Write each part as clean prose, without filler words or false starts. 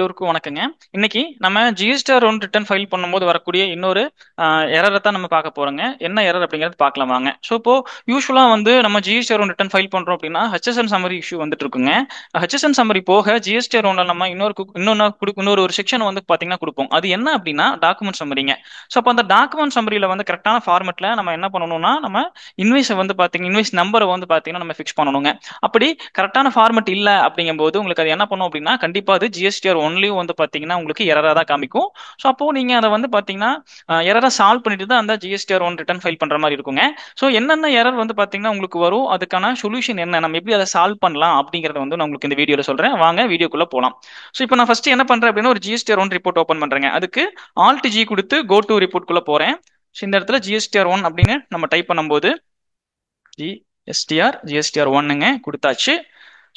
எல்லோருக்கும் வணக்கங்க. இன்னைக்கு நம்ம ஜிஎஸ்டிஆர் ஒன் ரிட்டர்ன் ஃபைல் பண்ணும்போது வரக்கூடிய இன்னொரு எரரை தான் நம்ம பார்க்க போறோங்க. என்ன எரர் அப்படிங்கிறது பார்க்கலாம் வாங்க. ஸோ இப்போ யூஸ்வலா வந்து நம்ம ஜிஎஸ்டிஆர் ஒன் ரிட்டர்ன் ஃபைல் பண்றோம் அப்படின்னா ஹெச்எஸ்என் சம்மரி இஷ்யூ வந்துட்டு இருக்குங்க. ஹெச்எஸ்என் சம்மரி போக ஜிஎஸ்டிஆர் ஒன்ல நம்ம இன்னொரு ஒரு செக்ஷன் வந்து பாத்தீங்கன்னா கொடுப்போம். அது என்ன அப்படின்னா டாக்குமெண்ட் சம்மரிங்க. ஸோ அப்போ அந்த டாக்குமெண்ட் சம்மரியில வந்து கரெக்டான ஃபார்மெட்ல நம்ம என்ன பண்ணணும்னா நம்ம இன்வைஸை வந்து பாத்தீங்கன்னா இன்வைஸ் நம்பரை வந்து பாத்தீங்கன்னா நம்ம ஃபிக்ஸ் பண்ணணுங்க. அப்படி கரெக்டான ஃபார்மெட் இல்ல அப்படிங்கும்போது உங்களுக்கு அது என்ன பண்ணும் அப்படின்னா கண்டிப்பா அது ஜிஎஸ்டிஆர் ஒன்லயும் வந்து பாத்தீங்கன்னா உங்களுக்கு எரரா தான் காமிக்கும். ஸோ அப்போ நீங்க அதை வந்து பாத்தீங்கன்னா எரரை சால்வ் பண்ணிட்டு தான் அந்த ஜிஎஸ்டிஆர் ஒன் ரிட்டர்ன் ஃபைல் பண்ற மாதிரி இருக்குங்க. ஸோ என்னென்ன எரர் வந்து பாத்தீங்கன்னா உங்களுக்கு வரும், அதுக்கான சொல்யூஷன் என்ன, நம்ம எப்படி அதை சால்வ் பண்ணலாம் அப்படிங்கறத வந்து நான் உங்களுக்கு இந்த வீடியோல சொல்றேன். வாங்க வீடியோக்குள்ள போலாம். ஸோ இப்போ நான் ஃபர்ஸ்ட் என்ன பண்றேன் அப்படின்னா ஒரு ஜிஎஸ்டிஆர் ஒன் ரிப்போர்ட் ஓப்பன் பண்றேங்க. அதுக்கு ஆல்ட் ஜி கொடுத்து கோ டு ரிப்போர்ட் குள்ள போறேன். ஸோ இந்த இடத்துல ஜிஎஸ்டிஆர் ஒன் அப்படின்னு நம்ம டைப் பண்ணும்போது ஜிஎஸ்டிஆர் ஒன்னுங்க கொடுத்தாச்சு.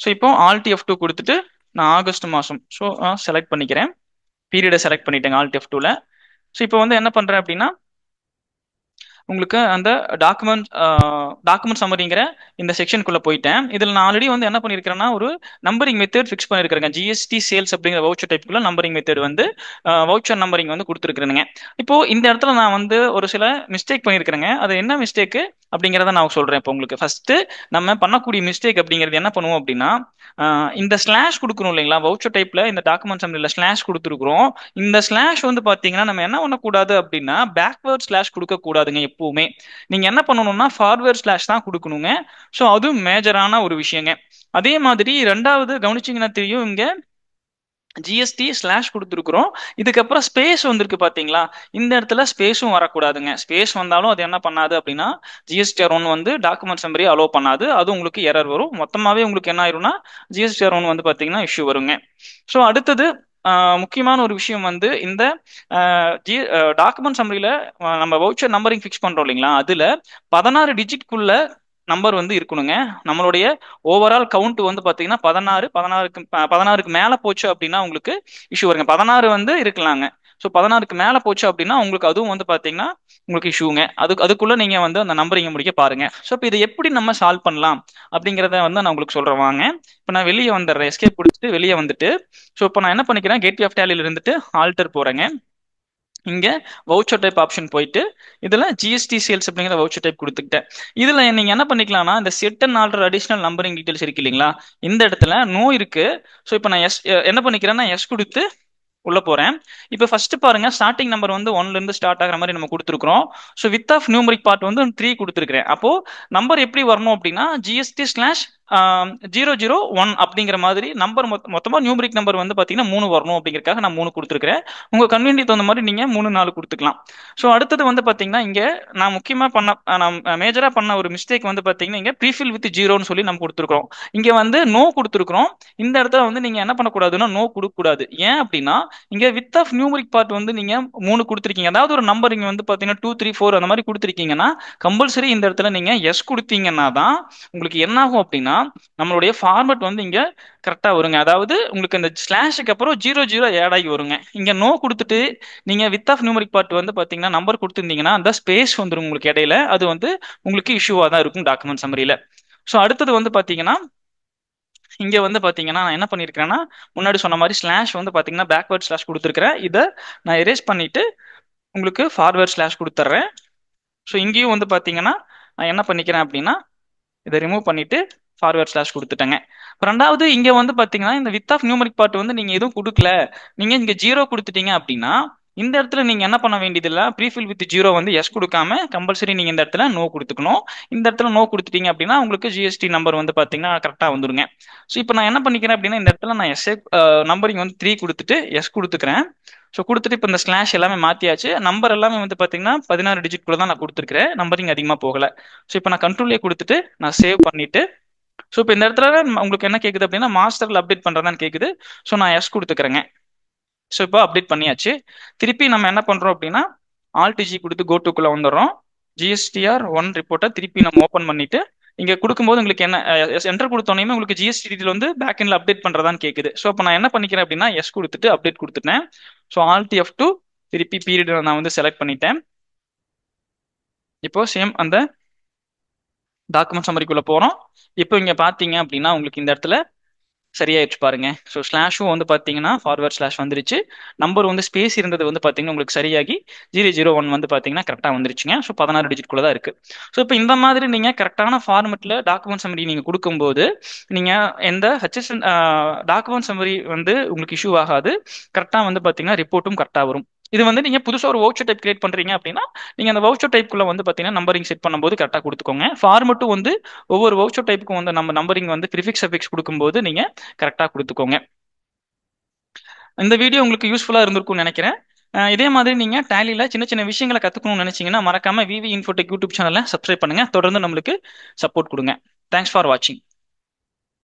ஸோ இப்போ ஆல்ட் எஃப் டூ கொடுத்துட்டு நான் ஆகஸ்ட் மாதம் ஸோ செலக்ட் பண்ணிக்கிறேன். பீரியடை செலக்ட் பண்ணிட்டேங்க ஆல்ட் எஃப் டூவில். ஸோ இப்போ வந்து என்ன பண்ணுறேன் அப்படின்னா உங்களுக்கு அந்த டாக்குமெண்ட் சம்மரிங்கிற இந்த செக்ஷனுக்குள்ள போயிட்டேன். இதில் நான் ஆல்ரெடி வந்து என்ன பண்ணியிருக்கிறேன்னா ஒரு நம்பரிங் மெத்தட் ஃபிக்ஸ் பண்ணியிருக்கிறேங்க. ஜிஎஸ்டி சேல்ஸ் அப்படிங்கிற வவுச்சர் டைப்புக்குள்ள நம்பரிங் மெத்தட் வந்து வவுச்சர் நம்பரிங் வந்து கொடுத்துருக்குறேங்க. இப்போ இந்த இடத்துல நான் வந்து ஒரு சில மிஸ்டேக் பண்ணியிருக்கிறேங்க. அது என்ன மிஸ்டேக் அப்படிங்கிறத நான் சொல்றேன். இப்போ உங்களுக்கு ஃபர்ஸ்ட் நம்ம பண்ணக்கூடிய மிஸ்டேக் அப்படிங்கிறது என்ன பண்ணுவோம் அப்படின்னா இந்த ஸ்லாஷ் கொடுக்கணும் இல்லைங்களா, வவுச்சர் டைப்ல இந்த டாக்குமெண்ட் சம்மரியில் ஸ்லாஷ் கொடுத்துருக்குறோம். இந்த ஸ்லாஷ் வந்து பாத்தீங்கன்னா நம்ம என்ன பண்ணக்கூடாது அப்படின்னா பேக்வேர்ட் ஸ்லாஷ் கொடுக்க கூடாதுங்க. எப்பவுமே நீங்க என்ன பண்ணணும்னா ஃபார்வேர்ட் ஸ்லாஷ் தான் கொடுக்கணுங்க. ஸோ அது மேஜரான ஒரு விஷயங்க. அதே மாதிரி ரெண்டாவது கவனிச்சிங்கன்னா தெரியும், இங்க ஜிஎஸ்டி ஸ்லாஷ் கொடுத்துருக்குறோம். இதுக்கப்புறம் ஸ்பேஸ் வந்திருக்கு பாத்தீங்களா, இந்த இடத்துல ஸ்பேஸும் வரக்கூடாதுங்க. ஸ்பேஸ் வந்தாலும் அது என்ன பண்ணாது அப்படின்னா ஜிஎஸ்டிஆர் ஒன் வந்து டாக்குமெண்ட் சம்மரி அலோவ் பண்ணாது. அது உங்களுக்கு எரர் வரும். மொத்தமாவே உங்களுக்கு என்ன ஆயிரும்னா ஜிஎஸ்டிஆர் ஒன் வந்து பாத்தீங்கன்னா இஷ்யூ வருங்க. ஸோ அடுத்தது முக்கியமான ஒரு விஷயம் வந்து இந்த டாக்குமெண்ட் சம்மரியில நம்ம வவுச்சர் நம்பரிங் ஃபிக்ஸ் பண்றோம் இல்லைங்களா, அதுல 16 டிஜிட்குள்ள நம்பர் வந்து இருக்கணுங்க. நம்மளுடைய ஓவரால் கவுண்ட் வந்து பாத்தீங்கன்னா 16க்கு மேல போச்சு அப்படின்னா உங்களுக்கு இஷ்யூ வருங்க. 16 வந்து இருக்கலாங்க. ஸோ 16க்கு மேல போச்சு அப்படின்னா உங்களுக்கு அதுவும் வந்து பாத்தீங்கன்னா உங்களுக்கு இஷ்யூங்க. அதுக்குள்ள நீங்க வந்து அந்த நம்பரிங்க முடிக்க பாருங்க. ஸோ இப்போ இதை எப்படி நம்ம சால்வ் பண்ணலாம் அப்படிங்கிறத வந்து நான் உங்களுக்கு சொல்றேன் வாங்க. இப்போ நான் வெளியே வந்துடுறேன், எஸ்கேப் கொடுத்துட்டு வெளியே வந்துட்டு ஸோ இப்போ நான் என்ன பண்ணிக்கிறேன், கேட்வே ஆஃப் டேலியில இருந்துட்டு ஆல்டர் போறேங்க. இங்க வவுச்சர் டைப் ஆப்ஷன் போயிட்டு இதுல ஜிஎஸ்டி சேல்ஸ் அப்படிங்கிற வவுச்சர் டைப் கொடுத்துக்கிட்டேன். இதுல நீங்க என்ன பண்ணிக்கலாம்னா இந்த set and alter additional numbering details இருக்கு இல்லைங்களா, இந்த இடத்துல நோ இருக்கு. ஸோ இப்போ நான் என்ன பண்ணிக்கிறேன்னா எஸ் கொடுத்து உள்ள போறேன். இப்போ ஃபர்ஸ்ட் பாருங்க, ஸ்டார்டிங் நம்பர் வந்து ஒன்ல இருந்து ஸ்டார்ட் ஆகிற மாதிரி நம்ம கொடுத்துருக்கோம். So with of numeric part வந்து 3 கொடுத்துருக்கேன். அப்போ நம்பர் எப்படி வரணும் அப்படின்னா ஜிஎஸ்டி ஸ்லாஷ் 001 அப்படிங்கிற மாதிரி நம்பர் மொத்தமா நியூமரிக் நம்பர் வந்து பாத்தீங்கன்னா 3 வரணும். அப்படிங்கறக்காக நான் 3 கொடுத்துருக்கேன். உங்க கன்வீனியன்ட் தகுந்த மாதிரி நீங்க 3 4 கொடுத்துக்கலாம். ஸோ அடுத்தது வந்து பாத்தீங்கன்னா இங்க நான் முக்கியமா நான் மேஜரா பண்ண ஒரு மிஸ்டேக் வந்து பாத்தீங்கன்னா இங்க ப்ரீஃபில் வித் ஜீரோன்னு சொல்லி நம்ம கொடுத்துருக்கோம். இங்க வந்து நோ கொடுத்துருக்கோம். இந்த இடத்துல வந்து நீங்க என்ன பண்ணக்கூடாதுன்னா நோ கொடுக்க கூடாது. ஏன் அப்படின்னா இங்க வித் ஆஃப் நியூமரிக் பார்ட் வந்து நீங்க 3 கொடுத்துருக்கீங்க. அதாவது ஒரு நம்பர் இங்க வந்து பாத்தீங்கன்னா 2 3 4 அந்த மாதிரி கொடுத்துருக்கீங்கன்னா கம்பல்சரி இந்த இடத்துல நீங்க எஸ் கொடுத்தீங்கன்னா தான் உங்களுக்கு என்ன ஆகும் அப்படின்னா நம்மளுடைய ஃபார்மட் வந்து இங்க கரெக்டா வருங்க. அதாவது உங்களுக்கு இந்த ஸ்லாஷுக்கு அப்புறம் 00 ஆட் ஆகி வருங்க. இங்க நோ கொடுத்துட்டு நீங்க வித் ஆஃப் நியூமரிக் பார்ட் வந்து பாத்தீங்கன்னா நம்பர் கொடுத்துருந்தீங்கன்னா அந்த ஸ்பேஸ் வந்துடும் உங்களுக்கு இடையில. அது வந்து உங்களுக்கு இஷ்யூவா தான் இருக்கும் டாக்குமெண்ட் சம்மரியில. ஸோ அடுத்தது வந்து பாத்தீங்கன்னா இங்க வந்து பாத்தீங்கன்னா நான் என்ன பண்ணிருக்கேன்னா முன்னாடி சொன்ன மாதிரி ஸ்லாஷ் வந்து பாத்தீங்கன்னா பேக்வர்ட் ஸ்லாஷ் கொடுத்துருக்கிறேன். இதை நான் எரேஸ் பண்ணிட்டு உங்களுக்கு ஃபார்வர்ட் ஸ்லாஷ் கொடுத்துட்றேன். ஸோ இங்கேயும் வந்து பாத்தீங்கன்னா நான் என்ன பண்ணிக்கிறேன் அப்படின்னா இதை ரிமூவ் பண்ணிட்டு ஃபார்வர்ட் ஸ்லாஷ் கொடுத்துட்டேங்க. ரெண்டாவது இங்க வந்து பாத்தீங்கன்னா இந்த வித் ஆஃப் நியூமரிக் பார்ட் வந்து நீங்க எதுவும் கொடுக்கல, நீங்க இங்க 0 கொடுத்துட்டீங்க அப்படின்னா இந்த இடத்துல நீங்க என்ன பண்ண வேண்டியது இல்ல, ப்ரீஃபில் வித் 0 வந்து எஸ் கொடுக்காம கம்பல்சரி நீங்க இந்த இடத்துல நோ கொடுத்துக்கணும். இந்த இடத்துல நோ கொடுத்துட்டீங்க அப்படின்னா உங்களுக்கு ஜிஎஸ்டி நம்பர் வந்து பாத்தீங்கன்னா கரெக்டா வந்துருங்க. ஸோ இப்போ நான் என்ன பண்ணிக்கிறேன் அப்படின்னா இந்த இடத்துல நான் எஸ் நம்பரிங் வந்து 3 கொடுத்துட்டு எஸ் கொடுத்துக்கிறேன். ஸோ கொடுத்துட்டு இப்போ இந்த ஸ்லாஷ் எல்லாமே மாத்தியாச்சு. நம்பர் எல்லாமே வந்து பாத்தீங்கன்னா 16 டிஜிட் கூட தான் நான் கொடுத்துருக்கிறேன். நம்பரிங் அதிகமா போகல. ஸோ இப்போ நான் கண்ட்ரோலே கொடுத்துட்டு நான் சேவ் பண்ணிட்டு ஸோ இப்போ இந்த இடத்துல உங்களுக்கு என்ன கேக்குது அப்படின்னா மாஸ்டர்ல அப்டேட் பண்றதான்னு கேக்குது. ஸோ நான் எஸ் கொடுத்துக்கிறேங்க. ஸோ இப்போ அப்டேட் பண்ணியாச்சு. திருப்பி நம்ம என்ன பண்றோம் அப்படின்னா ஆல்டிஜி கொடுத்து கோட்டுக்குள்ள வந்துடுறோம். ஜிஎஸ்டிஆர் ஒன் ரிப்போர்ட்டை திருப்பி நம்ம ஓப்பன் பண்ணிட்டு இங்க கொடுக்கும்போது உங்களுக்கு என்ன என்டர் கொடுத்தோன்னே உங்களுக்கு ஜிஎஸ்டி டீடைல் வந்து பேக் எண்ட்ல அப்டேட் பண்றதான்னு கேக்குது. ஸோ இப்போ நான் என்ன பண்ணிக்கிறேன் அப்படின்னா எஸ் கொடுத்துட்டு அப்டேட் கொடுத்துட்டேன். ஸோ ஆல்டி எஃப் டூ திருப்பி பீரியட் நான் வந்து செலக்ட் பண்ணிட்டேன். இப்போ சேம் அந்த டாக்குமெண்ட் சம்மரிக்குள்ள போறோம். இப்போ இங்க பாத்தீங்க அப்படின்னா உங்களுக்கு இந்த இடத்துல சரியாயிடுச்சு பாருங்க. ஸோ ஸ்லாஷும் வந்து பார்த்தீங்கன்னா ஃபார்வர்ட் ஸ்லாஷ் வந்துருச்சு. நம்பர் வந்து ஸ்பேஸ் இருந்தது வந்து பார்த்தீங்கன்னா உங்களுக்கு சரியாகி 001 வந்து பார்த்தீங்கன்னா கரெக்டாக வந்துருச்சுங்க. ஸோ 16 டிஜிட்குள்ள தான் இருக்கு. ஸோ இப்போ இந்த மாதிரி நீங்கள் கரெக்டான ஃபார்மெட்டில் டாக்குமெண்ட் சம்மரி நீங்கள் கொடுக்கும்போது நீங்கள் எந்த ஹெச்எஸ் டாக்குமெண்ட் சம்மரி வந்து உங்களுக்கு இஷ்யூ ஆகாது. கரெக்டாக வந்து பார்த்தீங்கன்னா ரிப்போர்ட்டும் கரெக்டாக வரும். இது வந்து நீங்க புதுசா ஒரு வவுச்சர் டைப் கிரியேட் பண்றீங்க அப்படின்னா நீங்க அந்த வவுச்சர் டைப்புக்குள்ள வந்து பாத்தீங்கன்னா நம்பரிங் செட் பண்ணும்போது கரெக்டா கொடுத்துக்கோங்க. ஃபார்மட்டும் வந்து ஒவ்வொரு வவுச்சர் டைப்புக்கும் வந்து நம்ம நம்பரிங் வந்து ப்ரிஃபிக்ஸ் அஃபிக்ஸ் கொடுக்கும்போது நீங்க கரெக்டாக கொடுத்துக்கோங்க. இந்த வீடியோ உங்களுக்கு யூஸ்ஃபுல்லாக இருந்திருக்கும்னு நினைக்கிறேன். இதே மாதிரி நீங்கள் டேலியில் சின்ன சின்ன விஷயங்களை கற்றுக்கணும்னு நினச்சிங்கன்னா மறக்காம விவி இன்ஃபோடெக் யூடியூப் சேனலை சப்ஸ்கிரைப் பண்ணுங்கள். தொடர்ந்து நம்மளுக்கு சப்போர்ட் கொடுங்க. தேங்க்ஸ் ஃபார் வாட்சிங்.